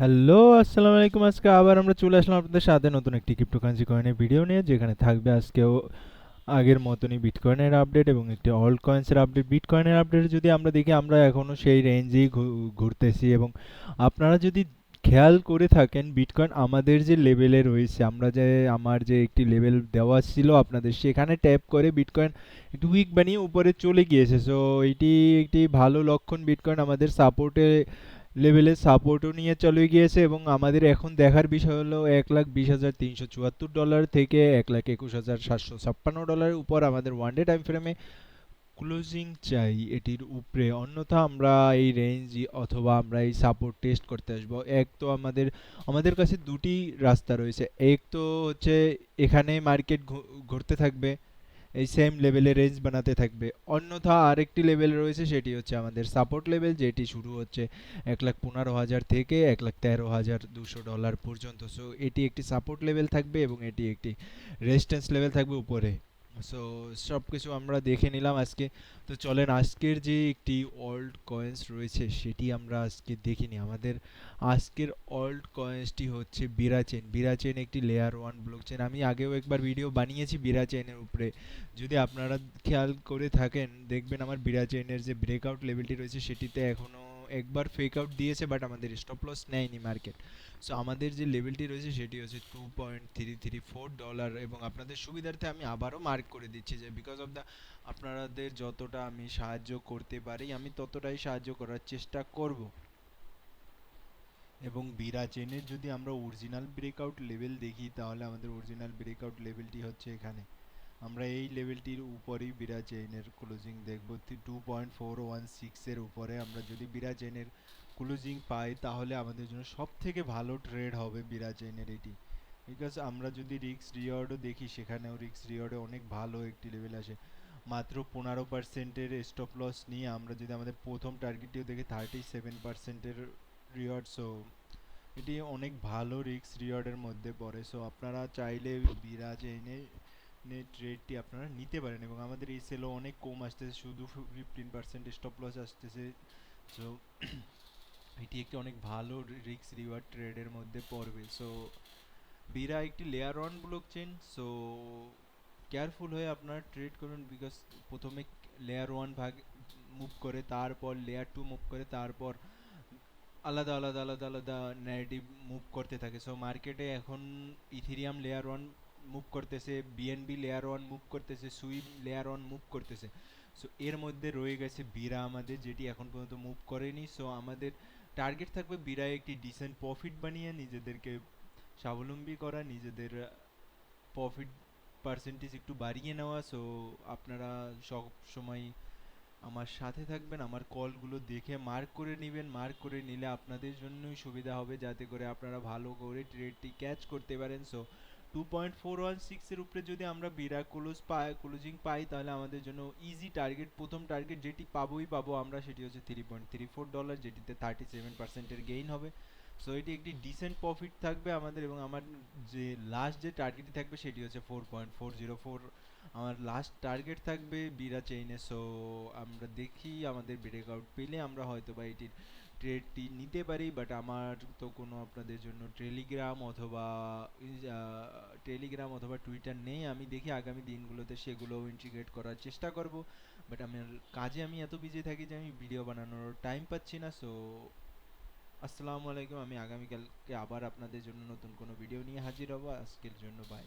Hello, আসসালামু আলাইকুম। আজকে আবার আমরা চলে আসলাম আপনাদের সাথে নতুন একটি ক্রিপ্টোকারেন্সি কয়েনের ভিডিও নিয়ে, যেখানে থাকবে আজকেও আগের মতনই বিটকয়েনের আপডেট এবং একটি অল্ট কয়েন্সের আপডেট। বিটকয়েনের আপডেট যদি আমরা দেখি, আমরা এখনও সেই রেঞ্জেই ঘুরতেছি এবং আপনারা যদি খেয়াল করে থাকেন, বিটকয়েন আমাদের যে লেভেলে রয়েছে, আমার যে একটি লেভেল দেওয়া ছিল আপনাদের, সেখানে ট্যাপ করে বিটকয়েন একটু উইক বানিয়ে উপরে চলে গিয়েছে। সো এটি একটি ভালো লক্ষণ। বিটকয়েন আমাদের লেভেলে সাপোর্টও নিয়ে চলে গিয়েছে এবং আমাদের এখন দেখার বিষয় হলো $1,20,374 থেকে $1,21,756 উপর আমাদের ওয়ান ডে টাইম ফ্রেমে ক্লোজিং চাই এটির উপরে, অন্যথা আমরা এই রেঞ্জ অথবা আমরা এই সাপোর্ট টেস্ট করতে আসবো। এক তো আমাদের আমাদের কাছে দুটি রাস্তা রয়েছে। এক তো হচ্ছে এখানে মার্কেট ঘুরতে থাকবে, এই সেম লেভেলে রেঞ্জ বানাতে থাকবে। অন্যথা আরেকটি লেভেল রয়েছে, সেটি হচ্ছে আমাদের সাপোর্ট লেভেল, যেটি শুরু হচ্ছে 1,15,000 থেকে $1,13,200 পর্যন্ত। সো এটি একটি সাপোর্ট লেভেল থাকবে এবং এটি একটি রেজিস্ট্যান্স লেভেল থাকবে উপরে। সো সব কিছু আমরা দেখে নিলাম আজকে। তো চলেন আজকের যে একটি অল্ট কয়েন্স রয়েছে সেটি আমরা আজকে দেখিনি। আমাদের আজকের অল্ট কয়েন্সটি হচ্ছে বিরাচেন। বিরাচেন একটি লেয়ার ওয়ান ব্লক চেন। আমি আগেও একবার ভিডিও বানিয়েছি বিরাচেনের উপরে। যদি আপনারা খেয়াল করে থাকেন, দেখবেন আমার বিরাচেনের যে ব্রেকআউট লেভেলটি রয়েছে সেটিতে এখনও একবার ফেক আউট দিয়েছে, বাট আমাদের স্টপ লস নেয়নি মার্কেট। সো আমাদের যে লেভেলটি রয়েছে সেটি হচ্ছে $2.334, এবং আপনাদের সুবিধার্থে আমি আবারও মার্ক করে দিচ্ছি যে বিকজ অফ দ্য আপনাদের যতটা আমি সাহায্য করতে পারি আমি ততটাই সাহায্য করার চেষ্টা করব। এবং বিরা চেনের যদি আমরা অরিজিনাল ব্রেকআউট লেভেল দেখি, তাহলে আমাদের অরিজিনাল ব্রেকআউট লেভেলটি হচ্ছে এখানে। আমরা এই লেভেলটির উপরেই বিরা চেইনের ক্লোজিং দেখব। 2.416 এর উপরে আমরা যদি বিরা চেইনের ক্লোজিং পাই, তাহলে আমাদের জন্য সব থেকে ভালো ট্রেড হবে বিরা চেইনের এটি। বিকজ আমরা যদি রিক্স রিওয়ার্ডও দেখি, সেখানেও রিক্স রিওয়ার্ডে অনেক ভালো একটি লেভেল আসে। মাত্র 15%-এর স্টপ লস নিয়ে আমরা যদি আমাদের প্রথম টার্গেটটিও দেখি 37%-এর রিওয়ার্ড। সো এটি অনেক ভালো রিস্ক রিওয়ার্ডের মধ্যে পড়ে। সো আপনারা চাইলে বিরাজ এনে ট্রেডটি আপনারা নিতে পারেন, এবং আমাদের এই সেলও অনেক কম আসতেছে, শুধু 15% স্টপ লস আসতেছে। সো এটি একটি অনেক ভালো রিস্ক রিওয়ার্ড ট্রেডের মধ্যে পড়বে। সো বিরা একটি layer one block chain. So careful হয়ে আপনারা ট্রেড করুন, বিকজ প্রথমে লেয়ার ওয়ান ভাগ মুভ করে, তারপর লেয়ার টু মুভ করে, তারপর আলাদা আলাদা আলাদা আলাদা ন্যারেটিভ মুভ করতে থাকে। সো মার্কেটে এখন ইথিরিয়াম লেয়ার ওয়ান মুভ করতেছে, বিএনবি লেয়ার ওয়ান মুভ করতেছে, সুইপ লেয়ার ওয়ান মুভ করতেছে। সো এর মধ্যে রয়ে গেছে বিরা আমাদের, যেটি এখন পর্যন্ত মুভ করেনি। সো আমাদের টার্গেট থাকবে বিরায় একটি ডিসেন্ট প্রফিট বানিয়ে নিজেদেরকে স্বাবলম্বী করা, নিজেদের প্রফিট পার্সেন্টেজ একটু বাড়িয়ে নেওয়া। সো আপনারা সব সময় আমার সাথে থাকবেন, আমার কলগুলো দেখে মার্ক করে নেবেন। মার্ক করে নিলে আপনাদের জন্যই সুবিধা হবে, যাতে করে আপনারা ভালো করে ট্রেডটি ক্যাচ করতে পারেন। সো 2.416 এর উপরে যদি আমরা ক্লোজিং পাই, তাহলে আমাদের জন্য ইজি টার্গেট, প্রথম টার্গেট যেটি পাবো আমরা, সেটি হচ্ছে $3.34, যেটিতে 37%-এর গেইন হবে। সো এটি একটি ডিসেন্ট প্রফিট থাকবে আমাদের, এবং আমার যে লাস্ট যে টার্গেটটি থাকবে সেটি হচ্ছে 4.404। আমার লাস্ট টার্গেট থাকবে বিরা চেইনে। সো আমরা দেখি আমাদের ব্রেকআউট পেলে আমরা হয়তো বা এটির ট্রেডটি নিতে পারি, বাট আমার তো কোনো আপনাদের জন্য টেলিগ্রাম অথবা টুইটার নেই। আমি দেখি আগামী দিনগুলোতে সেগুলোও ইন্টিগ্রেট করার চেষ্টা করব, বাট আমার কাজে আমি এত বিজি থাকি যে আমি ভিডিও বানানোর টাইম পাচ্ছি না। সো আসসালামু আলাইকুম। আমি আগামীকালকে আবার আপনাদের জন্য নতুন কোনো ভিডিও নিয়ে হাজির হব। আজকের জন্য বাই।